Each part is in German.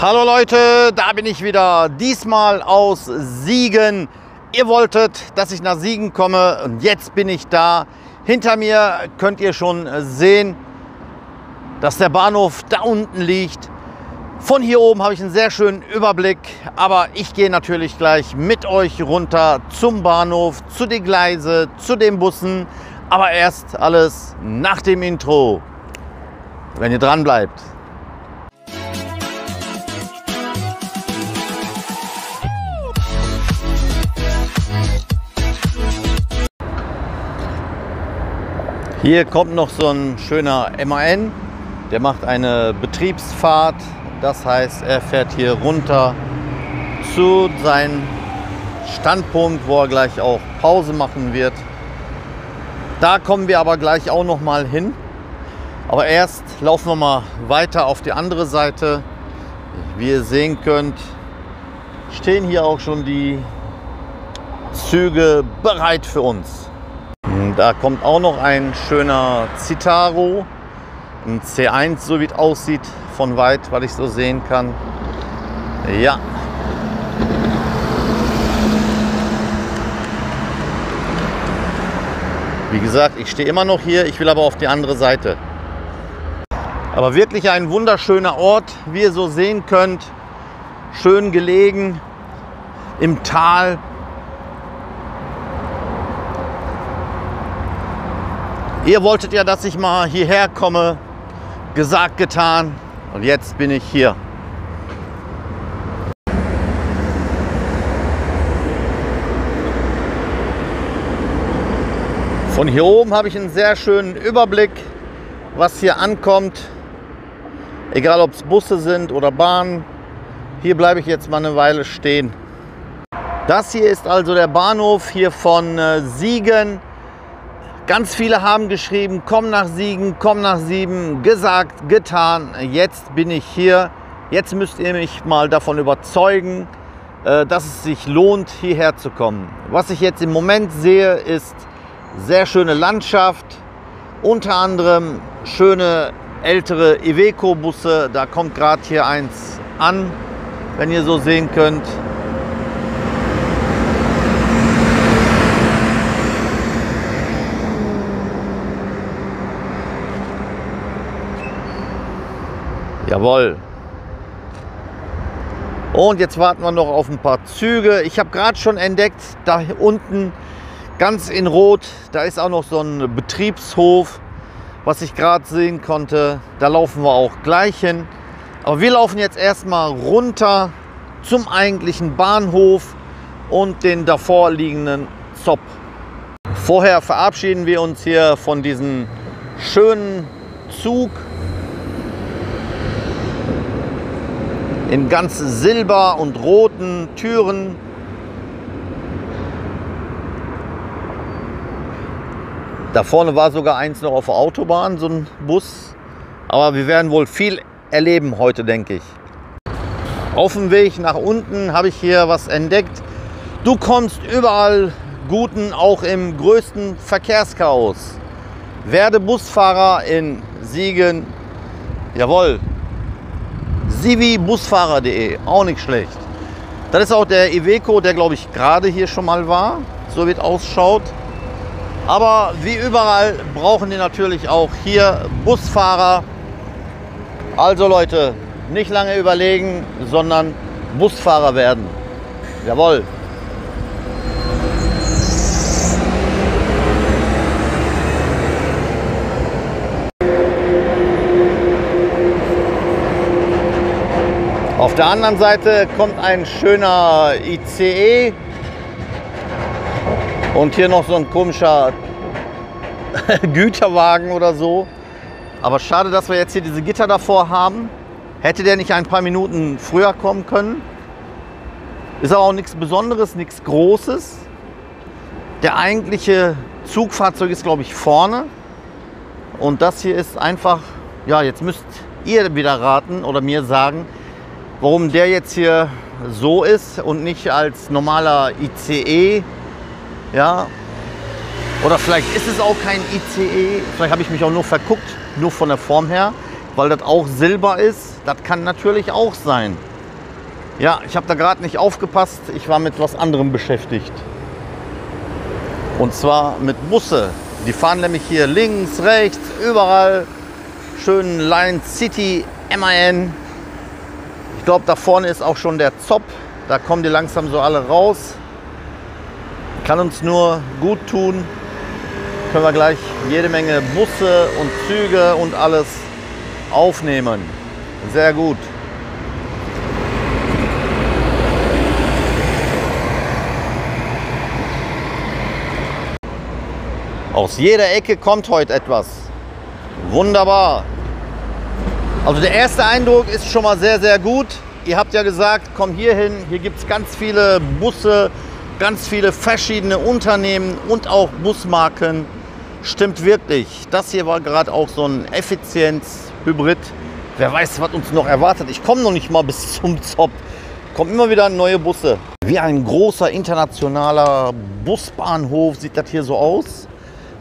Hallo Leute, da bin ich wieder, diesmal aus Siegen. Ihr wolltet, dass ich nach Siegen komme und jetzt bin ich da. Hinter mir könnt ihr schon sehen, dass der Bahnhof da unten liegt. Von hier oben habe ich einen sehr schönen Überblick, aber ich gehe natürlich gleich mit euch runter zum Bahnhof, zu den Gleisen, zu den Bussen. Aber erst alles nach dem Intro, wenn ihr dran bleibt. Hier kommt noch so ein schöner MAN, der macht eine Betriebsfahrt. Das heißt, er fährt hier runter zu seinem Standpunkt, wo er gleich auch Pause machen wird. Da kommen wir aber gleich auch noch mal hin. Aber erst laufen wir mal weiter auf die andere Seite. Wie ihr sehen könnt, stehen hier auch schon die Züge bereit für uns. Da kommt auch noch ein schöner Citaro, ein C1, so wie es aussieht von weit, was ich so sehen kann. Ja. Wie gesagt, ich stehe immer noch hier, ich will aber auf die andere Seite. Aber wirklich ein wunderschöner Ort, wie ihr so sehen könnt. Schön gelegen im Tal. Ihr wolltet ja, dass ich mal hierher komme. Gesagt, getan. Und jetzt bin ich hier. Von hier oben habe ich einen sehr schönen Überblick, was hier ankommt. Egal, ob es Busse sind oder Bahnen. Hier bleibe ich jetzt mal eine Weile stehen. Das hier ist also der Bahnhof hier von Siegen. Ganz viele haben geschrieben, komm nach Siegen, komm nach Siegen. Gesagt, getan, jetzt bin ich hier. Jetzt müsst ihr mich mal davon überzeugen, dass es sich lohnt, hierher zu kommen. Was ich jetzt im Moment sehe, ist sehr schöne Landschaft. Unter anderem schöne ältere Iveco-Busse. Da kommt gerade hier eins an, wenn ihr so sehen könnt. Jawohl. Und jetzt warten wir noch auf ein paar Züge. Ich habe gerade schon entdeckt, da unten ganz in Rot, da ist auch noch so ein Betriebshof, was ich gerade sehen konnte. Da laufen wir auch gleich hin. Aber wir laufen jetzt erstmal runter zum eigentlichen Bahnhof und den davor liegenden Zopp. Vorher verabschieden wir uns hier von diesem schönen Zug. In ganz silber und roten Türen. Da vorne war sogar eins noch auf der Autobahn, so ein Bus. Aber wir werden wohl viel erleben heute, denke ich. Auf dem Weg nach unten habe ich hier was entdeckt. Du kommst überall guten, auch im größten Verkehrschaos. Werde Busfahrer in Siegen. Jawohl. Sivibusfahrer.de, auch nicht schlecht. Das ist auch der Iveco, der glaube ich gerade hier schon mal war, so wie es ausschaut. Aber wie überall brauchen die natürlich auch hier Busfahrer. Also Leute, nicht lange überlegen, sondern Busfahrer werden. Jawohl. Auf der anderen Seite kommt ein schöner ICE und hier noch so ein komischer Güterwagen oder so. Aber schade, dass wir jetzt hier diese Gitter davor haben. Hätte der nicht ein paar Minuten früher kommen können. Ist aber auch nichts Besonderes, nichts Großes. Der eigentliche Zugfahrzeug ist, glaube ich, vorne. Und das hier ist einfach, ja, jetzt müsst ihr wieder raten oder mir sagen, warum der jetzt hier so ist und nicht als normaler ICE, ja, oder vielleicht ist es auch kein ICE, vielleicht habe ich mich auch nur verguckt, nur von der Form her, weil das auch Silber ist. Das kann natürlich auch sein. Ja, ich habe da gerade nicht aufgepasst. Ich war mit was anderem beschäftigt. Und zwar mit Busse. Die fahren nämlich hier links, rechts, überall. Schön Line City, MAN. Ich glaube, da vorne ist auch schon der Zopp. Da kommen die langsam so alle raus. Kann uns nur gut tun. Können wir gleich jede Menge Busse und Züge und alles aufnehmen. Sehr gut. Aus jeder Ecke kommt heute etwas. Wunderbar. Also der erste Eindruck ist schon mal sehr, sehr gut. Ihr habt ja gesagt, komm hier hin. Hier gibt es ganz viele Busse, ganz viele verschiedene Unternehmen und auch Busmarken. Stimmt wirklich. Das hier war gerade auch so ein Effizienz-Hybrid. Wer weiß, was uns noch erwartet. Ich komme noch nicht mal bis zum Zopp. Kommen immer wieder neue Busse. Wie ein großer internationaler Busbahnhof sieht das hier so aus.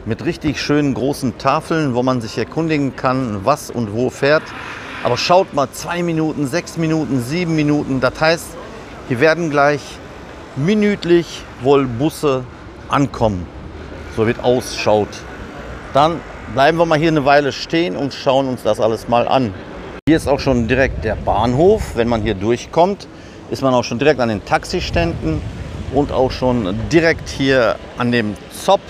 Mit richtig schönen großen Tafeln, wo man sich erkundigen kann, was und wo fährt. Aber schaut mal, 2 Minuten, 6 Minuten, 7 Minuten. Das heißt, hier werden gleich minütlich wohl Busse ankommen. So wie es ausschaut. Dann bleiben wir mal hier eine Weile stehen und schauen uns das alles mal an. Hier ist auch schon direkt der Bahnhof. Wenn man hier durchkommt, ist man auch schon direkt an den Taxiständen und auch schon direkt hier an dem Zopp,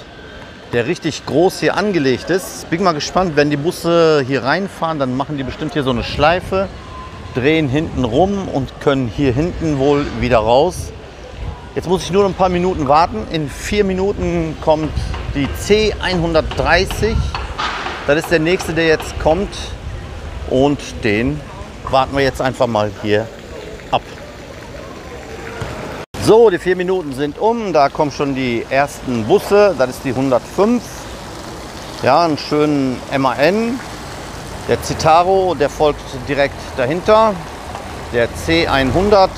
der richtig groß hier angelegt ist. Bin mal gespannt, wenn die Busse hier reinfahren, dann machen die bestimmt hier so eine Schleife, drehen hinten rum und können hier hinten wohl wieder raus. Jetzt muss ich nur ein paar Minuten warten. In 4 Minuten kommt die C130. Das ist der nächste, der jetzt kommt. Und den warten wir jetzt einfach mal hier ab. So, die 4 Minuten sind um. Da kommen schon die ersten Busse. Das ist die 105. Ja, einen schönen MAN. Der Citaro, der folgt direkt dahinter. Der C100.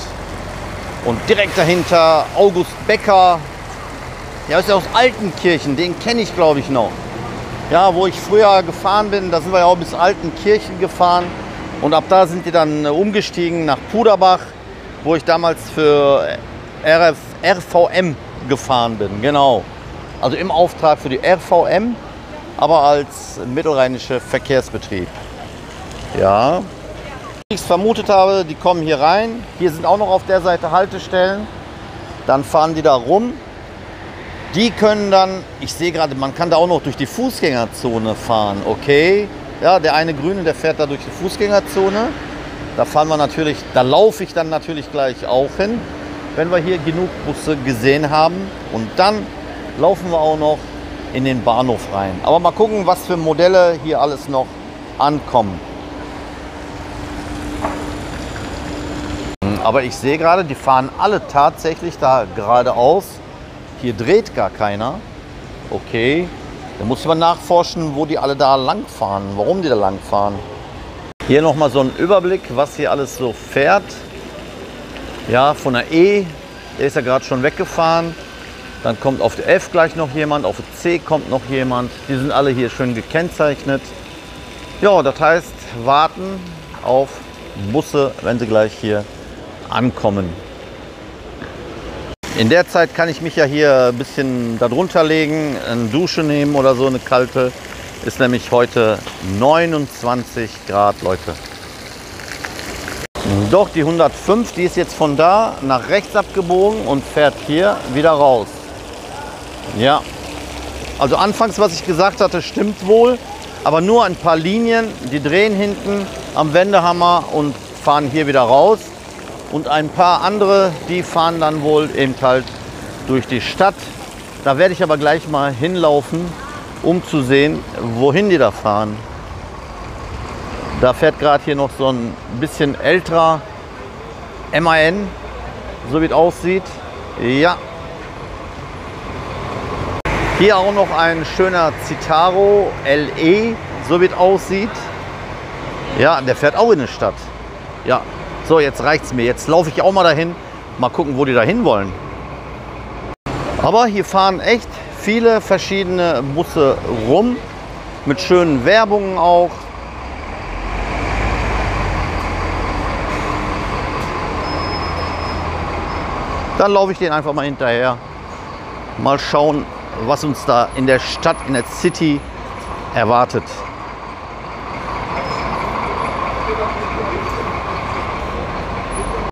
Und direkt dahinter August Becker. Ja, ist ja aus Altenkirchen. Den kenne ich, glaube ich, noch. Ja, wo ich früher gefahren bin, da sind wir ja auch bis Altenkirchen gefahren. Und ab da sind die dann umgestiegen nach Puderbach, wo ich damals für RVM gefahren bin, genau. Also im Auftrag für die RVM, aber als mittelrheinischer Verkehrsbetrieb. Ja, wie ich es vermutet habe, die kommen hier rein. Hier sind auch noch auf der Seite Haltestellen. Dann fahren die da rum. Die können dann, ich sehe gerade, man kann da auch noch durch die Fußgängerzone fahren, okay. Ja, der eine Grüne, der fährt da durch die Fußgängerzone. Da fahren wir natürlich, da laufe ich dann natürlich gleich auch hin, wenn wir hier genug Busse gesehen haben. Und dann laufen wir auch noch in den Bahnhof rein. Aber mal gucken, was für Modelle hier alles noch ankommen. Aber ich sehe gerade, die fahren alle tatsächlich da geradeaus. Hier dreht gar keiner. Okay, da muss man nachforschen, wo die alle da lang fahren, warum die da lang fahren. Hier nochmal so ein Überblick, was hier alles so fährt. Ja, von der E, der ist ja gerade schon weggefahren. Dann kommt auf der F gleich noch jemand, auf der C kommt noch jemand. Die sind alle hier schön gekennzeichnet. Ja, das heißt, warten auf Busse, wenn sie gleich hier ankommen. In der Zeit kann ich mich ja hier ein bisschen darunter legen, eine Dusche nehmen oder so, eine kalte. Ist nämlich heute 29 Grad, Leute. Doch, die 105, die ist jetzt von da nach rechts abgebogen und fährt hier wieder raus. Ja, also anfangs, was ich gesagt hatte, stimmt wohl, aber nur ein paar Linien, die drehen hinten am Wendehammer und fahren hier wieder raus. Und ein paar andere, die fahren dann wohl eben halt durch die Stadt. Da werde ich aber gleich mal hinlaufen, um zu sehen, wohin die da fahren. Da fährt gerade hier noch so ein bisschen älterer MAN, so wie es aussieht. Ja. Hier auch noch ein schöner Citaro LE, so wie es aussieht. Ja, der fährt auch in die Stadt. Ja. So, jetzt reicht's mir. Jetzt laufe ich auch mal dahin. Mal gucken, wo die da hin wollen. Aber hier fahren echt viele verschiedene Busse rum. Mit schönen Werbungen auch. Dann laufe ich den einfach mal hinterher. Mal schauen, was uns da in der Stadt, in der City erwartet.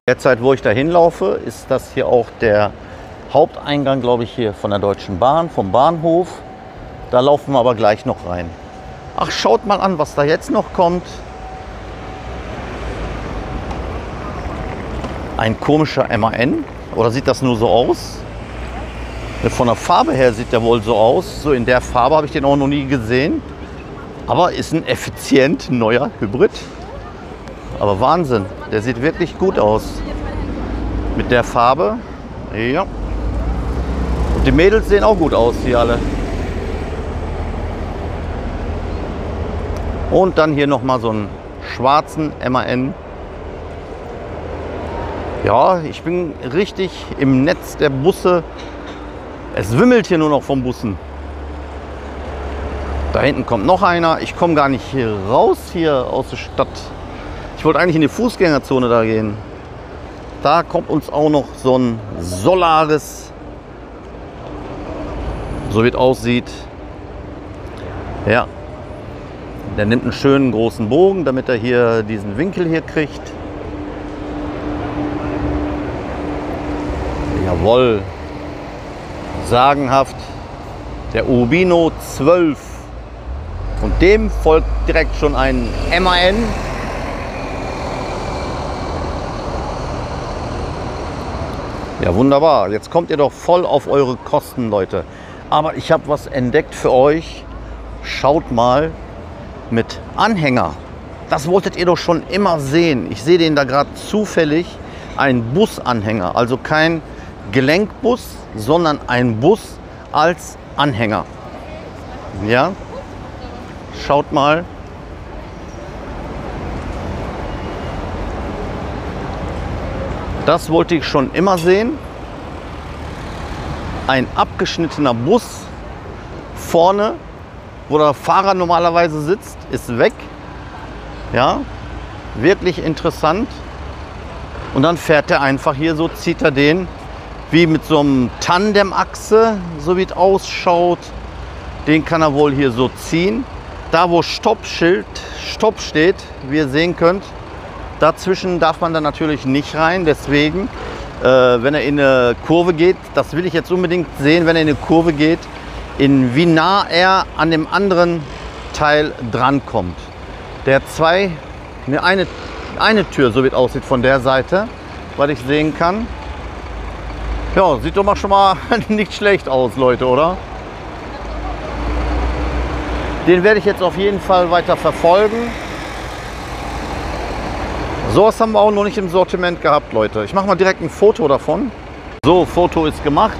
Derzeit, wo ich da hinlaufe, ist das hier auch der Haupteingang, glaube ich, hier von der Deutschen Bahn, vom Bahnhof. Da laufen wir aber gleich noch rein. Ach, schaut mal an, was da jetzt noch kommt. Ein komischer MAN. Oder sieht das nur so aus? Von der Farbe her sieht der wohl so aus. So in der Farbe habe ich den auch noch nie gesehen. Aber ist ein effizient neuer Hybrid. Aber Wahnsinn, der sieht wirklich gut aus. Mit der Farbe. Ja. Und die Mädels sehen auch gut aus hier alle. Und dann hier nochmal so einen schwarzen MAN. Ja, ich bin richtig im Netz der Busse. Es wimmelt hier nur noch von Bussen. Da hinten kommt noch einer. Ich komme gar nicht hier raus hier aus der Stadt. Ich wollte eigentlich in die Fußgängerzone da gehen. Da kommt uns auch noch so ein Solaris. So wie es aussieht. Ja. Der nimmt einen schönen großen Bogen, damit er hier diesen Winkel hier kriegt. Jawohl, sagenhaft, der Urbino 12. Und dem folgt direkt schon ein MAN. Ja, wunderbar. Jetzt kommt ihr doch voll auf eure Kosten, Leute. Aber ich habe was entdeckt für euch. Schaut mal, mit Anhänger. Das wolltet ihr doch schon immer sehen. Ich sehe den da gerade zufällig. Ein Busanhänger, also kein Gelenkbus, sondern ein Bus als Anhänger. Ja, schaut mal. Das wollte ich schon immer sehen. Ein abgeschnittener Bus vorne, wo der Fahrer normalerweise sitzt, ist weg. Ja, wirklich interessant. Und dann fährt er einfach hier so, zieht er den wie mit so einem Tandemachse, so wie es ausschaut. Den kann er wohl hier so ziehen. Da wo Stoppschild, Stopp steht, wie ihr sehen könnt, dazwischen darf man dann natürlich nicht rein. Deswegen, wenn er in eine Kurve geht, das will ich jetzt unbedingt sehen, wenn er in eine Kurve geht, wie nah er an dem anderen Teil drankommt. Der hat eine Tür, so wie es aussieht von der Seite, was ich sehen kann. Ja, sieht doch mal schon mal nicht schlecht aus, Leute, oder? Den werde ich jetzt auf jeden Fall weiter verfolgen. Sowas haben wir auch noch nicht im Sortiment gehabt, Leute. Ich mache mal direkt ein Foto davon. So, Foto ist gemacht.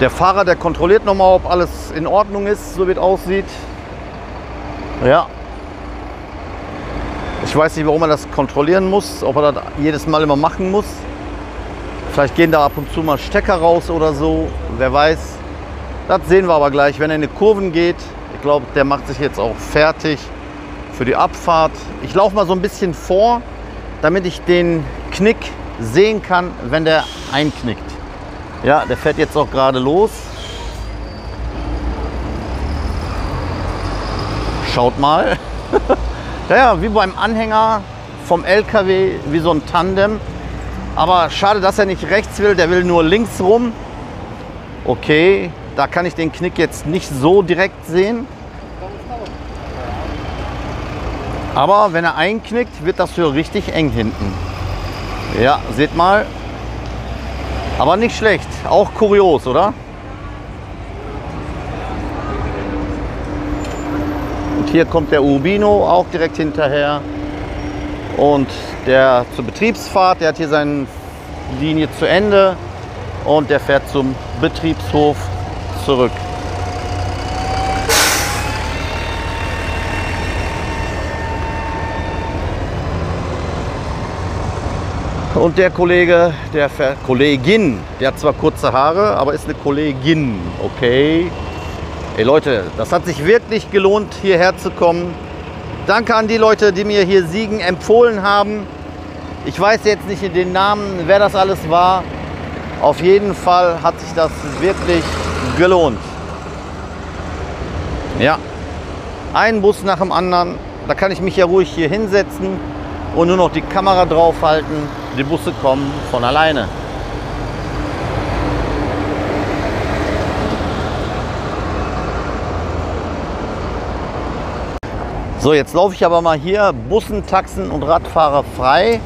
Der Fahrer, der kontrolliert nochmal, ob alles in Ordnung ist, so wie es aussieht. Ja. Ich weiß nicht, warum er das kontrollieren muss, ob er das jedes Mal immer machen muss. Vielleicht gehen da ab und zu mal Stecker raus oder so, wer weiß. Das sehen wir aber gleich, wenn er in die Kurven geht. Ich glaube, der macht sich jetzt auch fertig für die Abfahrt. Ich laufe mal so ein bisschen vor, damit ich den Knick sehen kann, wenn der einknickt. Ja, der fährt jetzt auch gerade los. Schaut mal. Ja, wie beim Anhänger vom LKW, wie so ein Tandem. Aber schade, dass er nicht rechts will, der will nur links rum. Okay, da kann ich den Knick jetzt nicht so direkt sehen. Aber wenn er einknickt, wird das für richtig eng hinten. Ja, seht mal. Aber nicht schlecht, auch kurios, oder? Und hier kommt der Urbino auch direkt hinterher. Und der zur Betriebsfahrt, der hat hier seine Linie zu Ende und der fährt zum Betriebshof zurück. Und der Kollege, der fährt, Kollegin, der hat zwar kurze Haare, aber ist eine Kollegin, okay? Ey Leute, das hat sich wirklich gelohnt, hierher zu kommen. Danke an die Leute, die mir hier Siegen empfohlen haben. Ich weiß jetzt nicht in den Namen, wer das alles war. Auf jeden Fall hat sich das wirklich gelohnt. Ja, ein Bus nach dem anderen. Da kann ich mich ja ruhig hier hinsetzen und nur noch die Kamera draufhalten. Die Busse kommen von alleine. So, jetzt laufe ich aber mal hier Bussen, Taxen und Radfahrer frei.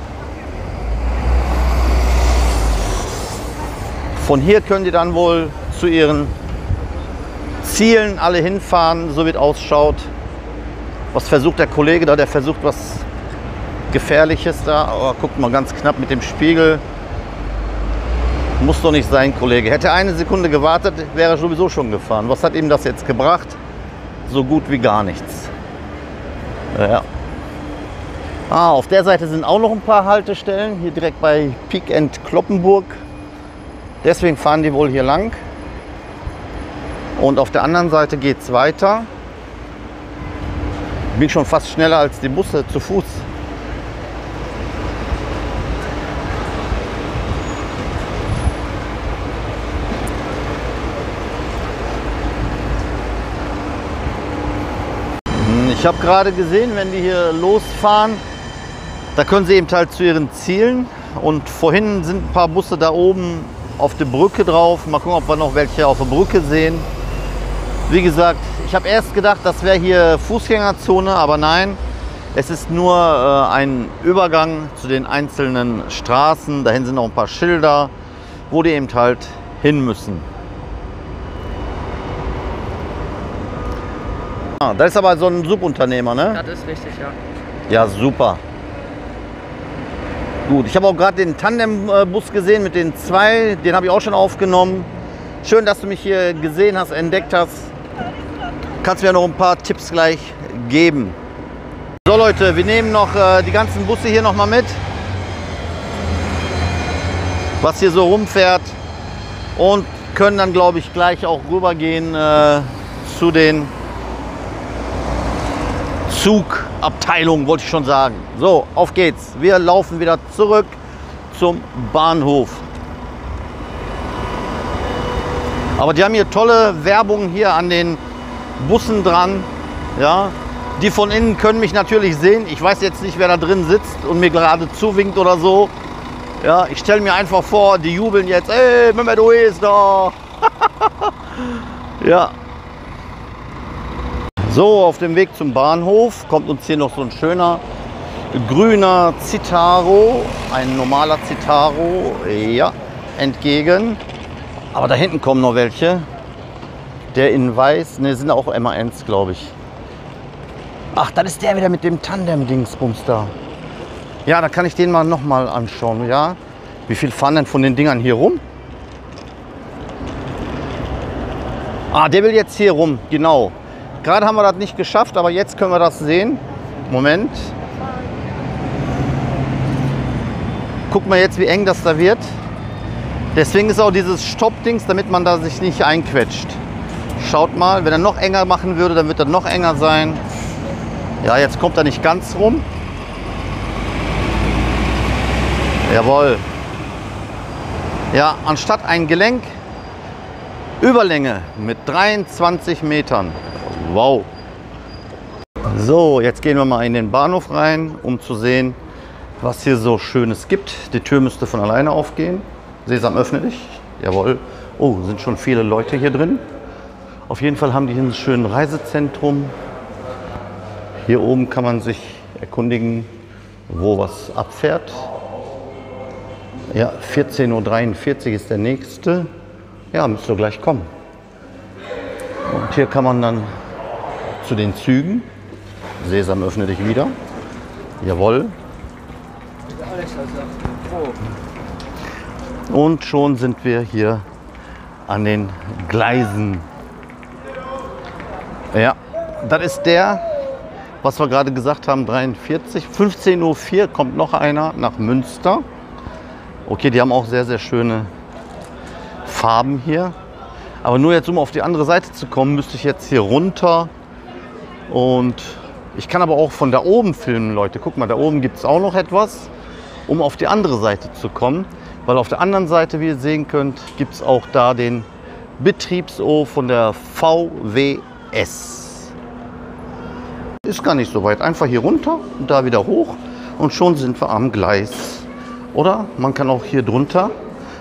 Von hier können die dann wohl zu ihren Zielen alle hinfahren, so wie es ausschaut. Was versucht der Kollege da? Der versucht was Gefährliches da. Aber guckt mal, ganz knapp mit dem Spiegel. Muss doch nicht sein, Kollege. Hätte er eine Sekunde gewartet, wäre er sowieso schon gefahren. Was hat ihm das jetzt gebracht? So gut wie gar nichts. Ja. Auf der Seite sind auch noch ein paar Haltestellen. Hier direkt bei Peek & Cloppenburg. Deswegen fahren die wohl hier lang. Und auf der anderen Seite geht es weiter. Bin schon fast schneller als die Busse zu Fuß. Ich habe gerade gesehen, wenn die hier losfahren, da können sie eben halt zu ihren Zielen. Und vorhin sind ein paar Busse da oben auf der Brücke drauf. Mal gucken, ob wir noch welche auf der Brücke sehen. Wie gesagt, ich habe erst gedacht, das wäre hier Fußgängerzone, aber nein. Es ist nur ein Übergang zu den einzelnen Straßen. Dahin sind noch ein paar Schilder, wo die eben halt hin müssen. Das ist aber so ein Subunternehmer, ne? Das ist richtig, ja. Ja, super. Gut, ich habe auch gerade den Tandembus gesehen mit den zwei. Den habe ich auch schon aufgenommen. Schön, dass du mich hier gesehen hast, entdeckt hast. Kannst mir noch ein paar Tipps gleich geben. So Leute, wir nehmen noch die ganzen Busse hier noch mal mit. Was hier so rumfährt. Und können dann, glaube ich, gleich auch rübergehen zu den Zugabteilung, wollte ich schon sagen. So, auf geht's. Wir laufen wieder zurück zum Bahnhof. Aber die haben hier tolle Werbung hier an den Bussen dran. Ja, die von innen können mich natürlich sehen. Ich weiß jetzt nicht, wer da drin sitzt und mir gerade zuwinkt oder so. Ja, ich stelle mir einfach vor, die jubeln jetzt. Ey, Mehmet, du ist da. Ja. So, auf dem Weg zum Bahnhof kommt uns hier noch so ein schöner grüner Citaro, ein normaler Citaro, ja, entgegen. Aber da hinten kommen noch welche. Der in weiß, ne, sind auch MANs, glaube ich. Ach, das ist der wieder mit dem Tandem-Dingsbums da. Ja, da kann ich den mal noch mal anschauen, ja. Wie viel fahren denn von den Dingern hier rum? Ah, der will jetzt hier rum, genau. Gerade haben wir das nicht geschafft, aber jetzt können wir das sehen. Moment. Guck mal jetzt, wie eng das da wird. Deswegen ist auch dieses Stopp-Dings, damit man da sich nicht einquetscht. Schaut mal, wenn er noch enger machen würde, dann wird er noch enger sein. Ja, jetzt kommt er nicht ganz rum. Jawohl. Ja, anstatt ein Gelenk, Überlänge mit 23 Metern. Wow. So, jetzt gehen wir mal in den Bahnhof rein, um zu sehen, was hier so Schönes gibt. Die Tür müsste von alleine aufgehen. Sesam, öffne dich. Jawohl. Oh, sind schon viele Leute hier drin. Auf jeden Fall haben die hier ein schönes Reisezentrum. Hier oben kann man sich erkundigen, wo was abfährt. Ja, 14:43 Uhr ist der nächste. Ja, müsste gleich kommen. Und hier kann man dann zu den Zügen. Sesam, öffne dich wieder. Jawohl. Und schon sind wir hier an den Gleisen. Ja, das ist der, was wir gerade gesagt haben, 43. 15:04 Uhr kommt noch einer nach Münster. Okay, die haben auch sehr, sehr schöne Farben hier. Aber nur jetzt, um auf die andere Seite zu kommen, müsste ich jetzt hier runter. Und ich kann aber auch von da oben filmen, Leute. Guck mal, da oben gibt es auch noch etwas. um auf die andere Seite zu kommen. Weil auf der anderen Seite, wie ihr sehen könnt, gibt es auch da den Betriebshof von der VWS. Ist gar nicht so weit. Einfach hier runter und da wieder hoch und schon sind wir am Gleis. Oder man kann auch hier drunter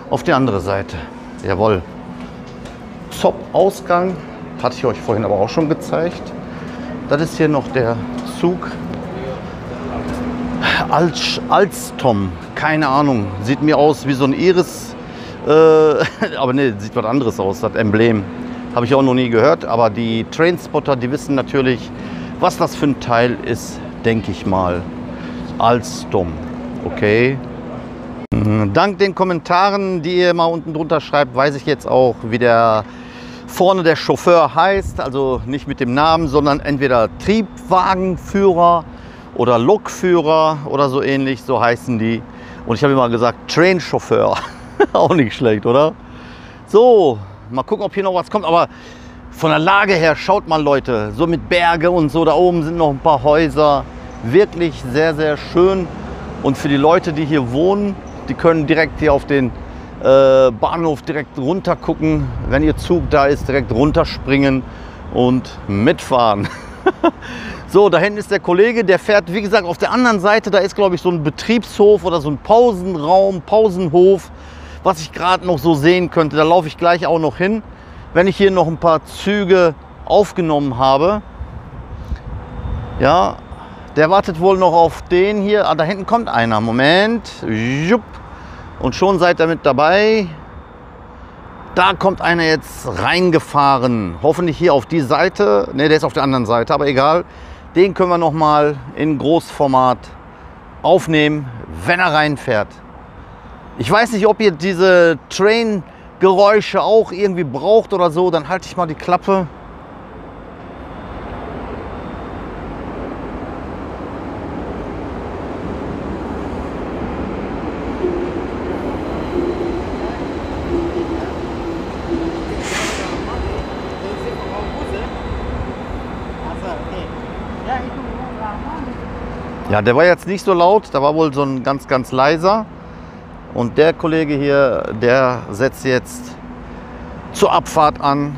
auf die andere Seite. Jawohl. Zopp-Ausgang. Hatte ich euch vorhin aber auch schon gezeigt. Das ist hier noch der Zug. Alstom. Keine Ahnung. Sieht mir aus wie so ein Iris. Aber ne, sieht was anderes aus. Das Emblem. Habe ich auch noch nie gehört. Aber die Trainspotter, die wissen natürlich, was das für ein Teil ist, denke ich mal. Alstom. Okay. Dank den Kommentaren, die ihr mal unten drunter schreibt, weiß ich jetzt auch, wie der vorne der Chauffeur heißt. Also nicht mit dem Namen, sondern entweder Triebwagenführer oder Lokführer oder so ähnlich, so heißen die. Und ich habe immer gesagt, Train-Chauffeur. Auch nicht schlecht, oder? So, mal gucken, ob hier noch was kommt. Aber von der Lage her, schaut mal Leute, so mit Berge und so, da oben sind noch ein paar Häuser. Wirklich sehr, sehr schön. Und für die Leute, die hier wohnen, die können direkt hier auf den Bahnhof direkt runter gucken. Wenn ihr Zug da ist, direkt runterspringen und mitfahren. So, da hinten ist der Kollege, der fährt, wie gesagt, auf der anderen Seite. Da ist, glaube ich, so ein Betriebshof oder so ein Pausenraum, Pausenhof, was ich gerade noch so sehen könnte. Da laufe ich gleich auch noch hin, wenn ich hier noch ein paar Züge aufgenommen habe. Ja, der wartet wohl noch auf den hier. Ah, da hinten kommt einer. Moment. Jupp. Und schon seid ihr mit dabei. Da kommt einer jetzt reingefahren. Hoffentlich hier auf die Seite. Ne, der ist auf der anderen Seite, aber egal. Den können wir noch mal in Großformat aufnehmen, wenn er reinfährt. Ich weiß nicht, ob ihr diese Train-Geräusche auch irgendwie braucht oder so. Dann halte ich mal die Klappe. Ja, der war jetzt nicht so laut, da war wohl so ein ganz, ganz leiser. Und der Kollege hier, der setzt jetzt zur Abfahrt an.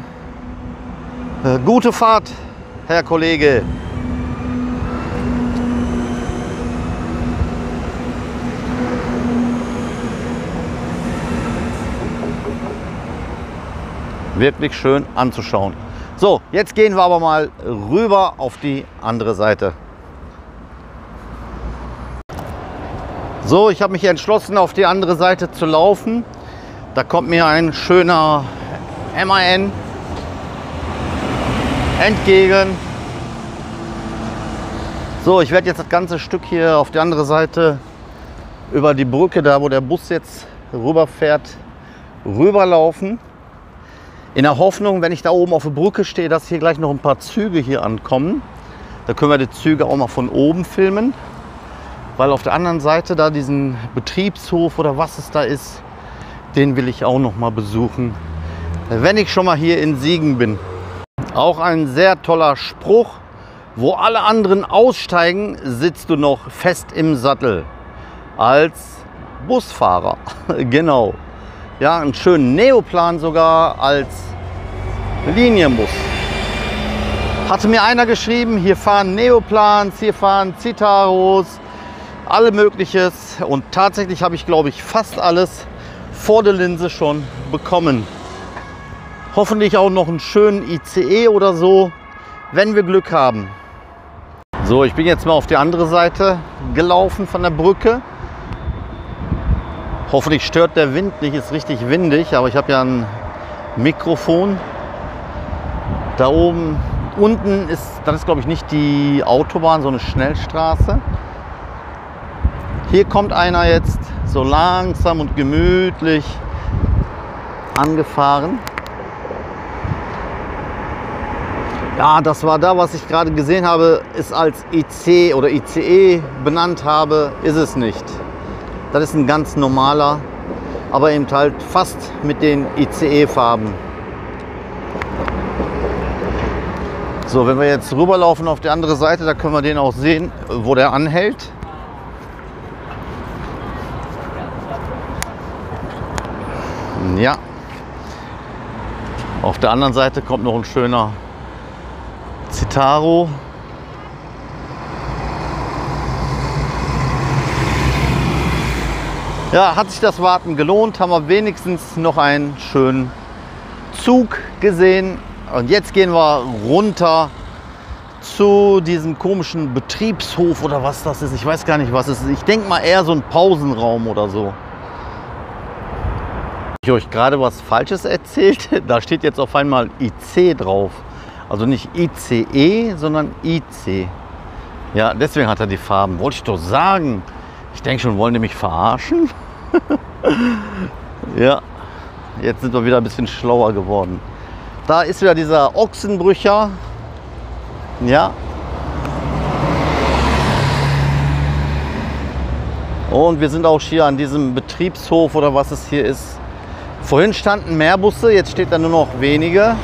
Gute Fahrt, Herr Kollege. Wirklich schön anzuschauen. So, jetzt gehen wir aber mal rüber auf die andere Seite. So, ich habe mich entschlossen, auf die andere Seite zu laufen. Da kommt mir ein schöner MAN entgegen. So, ich werde jetzt das ganze Stück hier auf die andere Seite über die Brücke, da wo der Bus jetzt rüberfährt, rüberlaufen. In der Hoffnung, wenn ich da oben auf der Brücke stehe, dass hier gleich noch ein paar Züge hier ankommen. Da können wir die Züge auch mal von oben filmen. Weil auf der anderen Seite da diesen Betriebshof oder was es da ist, den will ich auch noch mal besuchen, wenn ich schon mal hier in Siegen bin. Auch ein sehr toller Spruch: Wo alle anderen aussteigen, sitzt du noch fest im Sattel. Als Busfahrer, genau. Ja, einen schönen Neoplan sogar als Linienbus. Hatte mir einer geschrieben, hier fahren Neoplans, hier fahren Citaros, alle Mögliches. Und tatsächlich habe ich, glaube ich, fast alles vor der Linse schon bekommen. Hoffentlich auch noch einen schönen ICE oder so, wenn wir Glück haben. So, ich bin jetzt mal auf die andere Seite gelaufen von der Brücke. Hoffentlich stört der Wind nicht, ist richtig windig, aber ich habe ja ein Mikrofon. Da oben, unten ist, das ist glaube ich nicht die Autobahn, so eine Schnellstraße. Hier kommt einer jetzt so langsam und gemütlich angefahren. Ja, das war da, was ich gerade gesehen habe, ist als IC oder ICE benannt habe, ist es nicht. Das ist ein ganz normaler, aber eben halt fast mit den ICE-Farben. So, wenn wir jetzt rüberlaufen auf die andere Seite, da können wir den auch sehen, wo der anhält. Ja. Auf der anderen Seite kommt noch ein schöner Citaro. Ja, hat sich das Warten gelohnt, haben wir wenigstens noch einen schönen Zug gesehen. Und jetzt gehen wir runter zu diesem komischen Betriebshof oder was das ist. Ich weiß gar nicht, was es ist. Ich denke mal eher so ein Pausenraum oder so. Ich euch gerade was Falsches erzählt. Da steht jetzt auf einmal IC drauf. Also nicht ICE, sondern IC. Ja, deswegen hat er die Farben. Wollte ich doch sagen. Ich denke schon, wollen die mich verarschen? Ja, jetzt sind wir wieder ein bisschen schlauer geworden. Da ist wieder dieser Ochsenbrücher. Ja. Und wir sind auch hier an diesem Betriebshof oder was es hier ist. Vorhin standen mehr Busse, jetzt steht da nur noch wenige.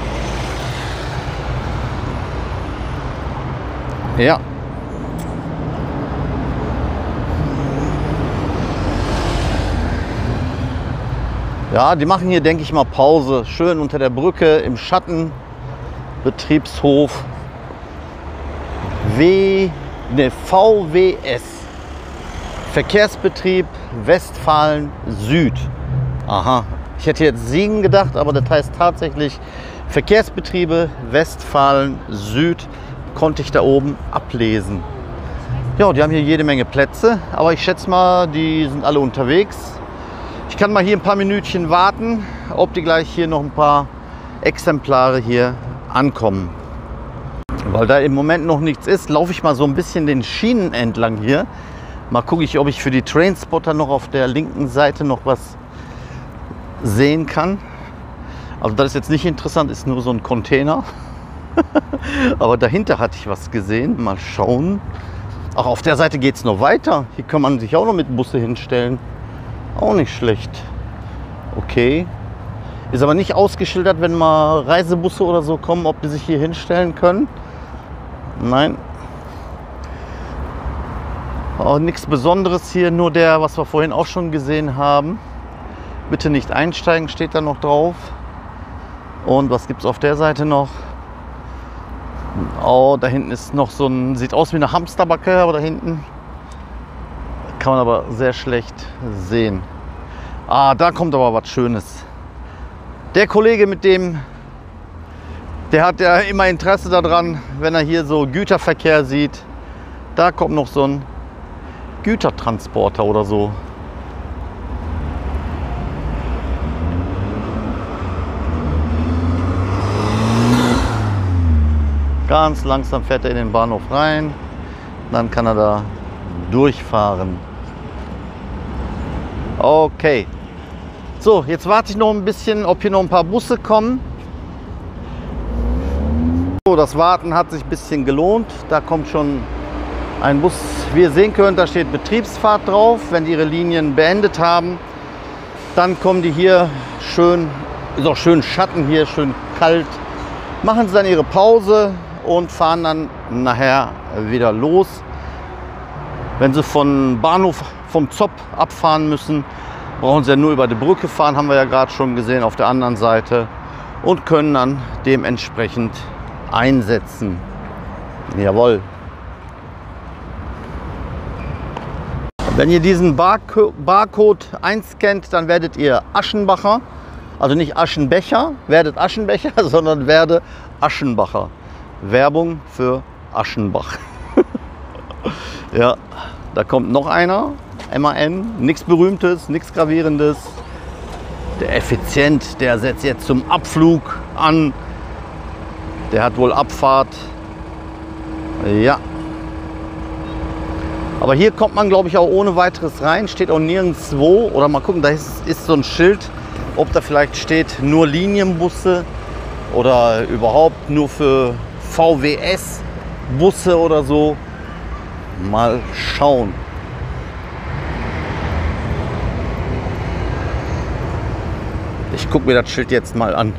Ja. Ja, die machen hier, denke ich mal, Pause. Schön unter der Brücke im Schatten. Betriebshof. VWS. Verkehrsbetrieb Westfalen Süd. Aha. Ich hätte jetzt Siegen gedacht, aber das heißt tatsächlich Verkehrsbetriebe Westfalen Süd. Konnte ich da oben ablesen. Ja, die haben hier jede Menge Plätze, aber ich schätze mal, die sind alle unterwegs. Ich kann mal hier ein paar Minütchen warten, ob die gleich hier noch ein paar Exemplare hier ankommen. Weil da im Moment noch nichts ist, laufe ich mal so ein bisschen den Schienen entlang hier. Mal gucke ich, ob ich für die Trainspotter noch auf der linken Seite noch was sehen kann. Also das ist jetzt nicht interessant, ist nur so ein Container. Aber dahinter hatte ich was gesehen. Mal schauen. Auch auf der Seite geht es noch weiter. Hier kann man sich auch noch mit Busse hinstellen. Auch nicht schlecht. Okay. Ist aber nicht ausgeschildert, wenn mal Reisebusse oder so kommen, ob die sich hier hinstellen können. Nein. Auch nichts Besonderes hier, nur der, was wir vorhin auch schon gesehen haben. Bitte nicht einsteigen, steht da noch drauf. Und was gibt es auf der Seite noch? Oh, da hinten ist noch so ein, sieht aus wie eine Hamsterbacke, aber da hinten kann man aber sehr schlecht sehen. Ah, da kommt aber was Schönes. Der Kollege mit dem, der hat ja immer Interesse daran, wenn er hier so Güterverkehr sieht. Da kommt noch so ein Gütertransporter oder so. Ganz langsam fährt er in den Bahnhof rein. Dann kann er da durchfahren. Okay. So, jetzt warte ich noch ein bisschen, ob hier noch ein paar Busse kommen. So, das Warten hat sich ein bisschen gelohnt. Da kommt schon ein Bus. Wie ihr sehen könnt, da steht Betriebsfahrt drauf. Wenn die ihre Linien beendet haben, dann kommen die hier schön, ist auch schön Schatten hier, schön kalt. Machen sie dann ihre Pause und fahren dann nachher wieder los. Wenn sie von Bahnhof, vom Zopp abfahren müssen, brauchen sie ja nur über die Brücke fahren, haben wir ja gerade schon gesehen auf der anderen Seite, und können dann dementsprechend einsetzen. Jawohl. Wenn ihr diesen Barcode einscannt, dann werdet ihr Aschenbacher, also nicht Aschenbecher, werdet Aschenbecher, sondern werde Aschenbacher. Werbung für Aschenbach. Ja, da kommt noch einer, MAN, nichts Berühmtes, nichts Gravierendes. Der Effizient, der setzt jetzt zum Abflug an. Der hat wohl Abfahrt. Ja. Aber hier kommt man, glaube ich, auch ohne weiteres rein. Steht auch nirgendwo. Oder mal gucken, da ist so ein Schild, ob da vielleicht steht, nur Linienbusse oder überhaupt nur für VWS-Busse oder so. Mal schauen. Ich gucke mir das Schild jetzt mal an.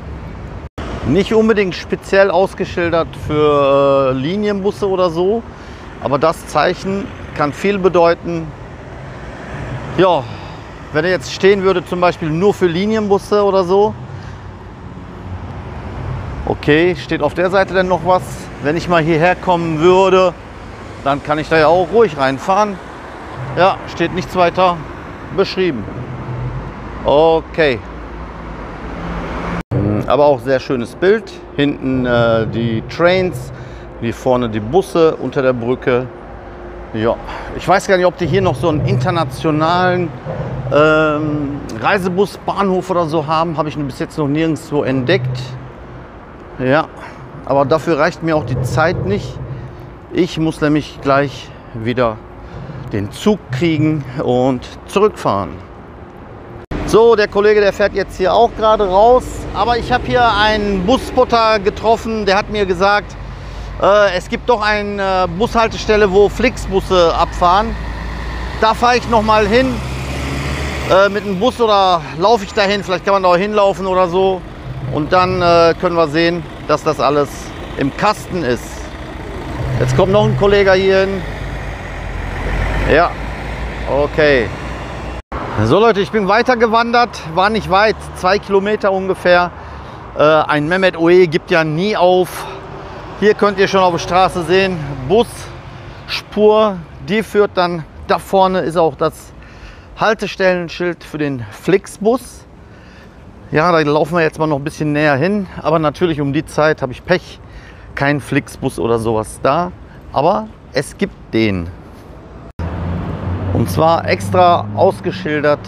Nicht unbedingt speziell ausgeschildert für Linienbusse oder so, aber das Zeichen kann viel bedeuten. Ja, wenn er jetzt stehen würde, zum Beispiel nur für Linienbusse oder so. Okay, steht auf der Seite denn noch was? Wenn ich mal hierher kommen würde, dann kann ich da ja auch ruhig reinfahren. Ja, steht nichts weiter beschrieben. Okay. Aber auch sehr schönes Bild. Hinten die Trains, wie vorne die Busse unter der Brücke. Ja, ich weiß gar nicht, ob die hier noch so einen internationalen Reisebusbahnhof oder so haben. Habe ich bis jetzt noch nirgendwo entdeckt. Ja, aber dafür reicht mir auch die Zeit nicht. Ich muss nämlich gleich wieder den Zug kriegen und zurückfahren. So, der Kollege, der fährt jetzt hier auch gerade raus. Aber ich habe hier einen Busspotter getroffen, der hat mir gesagt, es gibt doch eine Bushaltestelle, wo Flixbusse abfahren. Da fahre ich noch mal hin mit dem Bus oder laufe ich dahin. Vielleicht kann man da auch hinlaufen oder so. Und dann können wir sehen, dass das alles im Kasten ist. Jetzt kommt noch ein Kollege hier hin. Ja, okay. So Leute, ich bin weiter gewandert, war nicht weit, 2 Kilometer ungefähr. Ein Mehmet OE gibt ja nie auf. Hier könnt ihr schon auf der Straße sehen, Busspur, die führt dann, da vorne ist auch das Haltestellenschild für den Flixbus. Ja, da laufen wir jetzt mal noch ein bisschen näher hin, aber natürlich um die Zeit habe ich Pech, kein Flixbus oder sowas da, aber es gibt den. Und zwar extra ausgeschildert,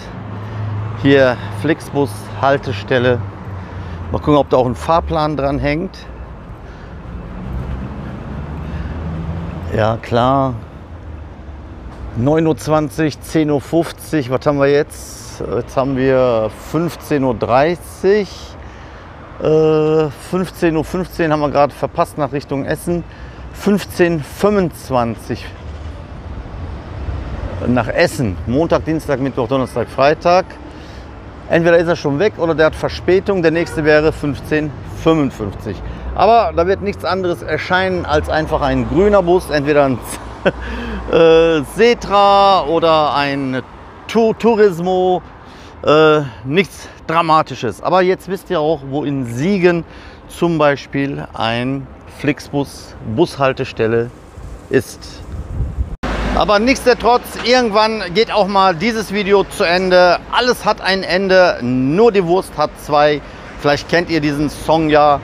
hier Flixbus Haltestelle. Mal gucken, ob da auch ein Fahrplan dran hängt. Ja klar, 9:20 Uhr, 10:50 Uhr, was haben wir jetzt? Jetzt haben wir 15:30 Uhr. 15:15 Uhr haben wir gerade verpasst nach Richtung Essen. 15:25 Uhr nach Essen. Montag, Dienstag, Mittwoch, Donnerstag, Freitag. Entweder ist er schon weg oder der hat Verspätung. Der nächste wäre 15:55 Uhr. Aber da wird nichts anderes erscheinen als einfach ein grüner Bus. Entweder ein Setra oder ein Turismo. Nichts Dramatisches. Aber jetzt wisst ihr auch, wo in Siegen zum Beispiel ein Flixbus Bushaltestelle ist. Aber nichtsdestotrotz, irgendwann geht auch mal dieses Video zu Ende. Alles hat ein Ende, nur die Wurst hat zwei. Vielleicht kennt ihr diesen Song ja.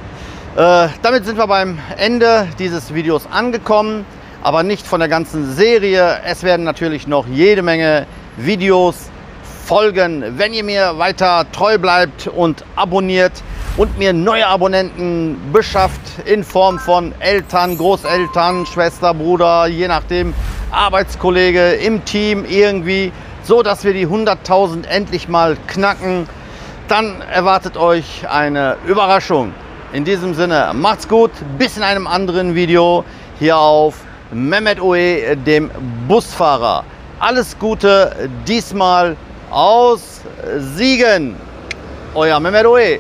Damit sind wir beim Ende dieses Videos angekommen, aber nicht von der ganzen Serie. Es werden natürlich noch jede Menge Videos folgen, wenn ihr mir weiter treu bleibt und abonniert und mir neue Abonnenten beschafft in Form von Eltern, Großeltern, Schwester, Bruder, je nachdem, Arbeitskollege im Team irgendwie, so dass wir die 100.000 endlich mal knacken. Dann erwartet euch eine Überraschung. In diesem Sinne, macht's gut, bis in einem anderen Video hier auf Mehmet OE, dem Busfahrer. Alles Gute, diesmal aus Siegen. Euer Mehmet OE.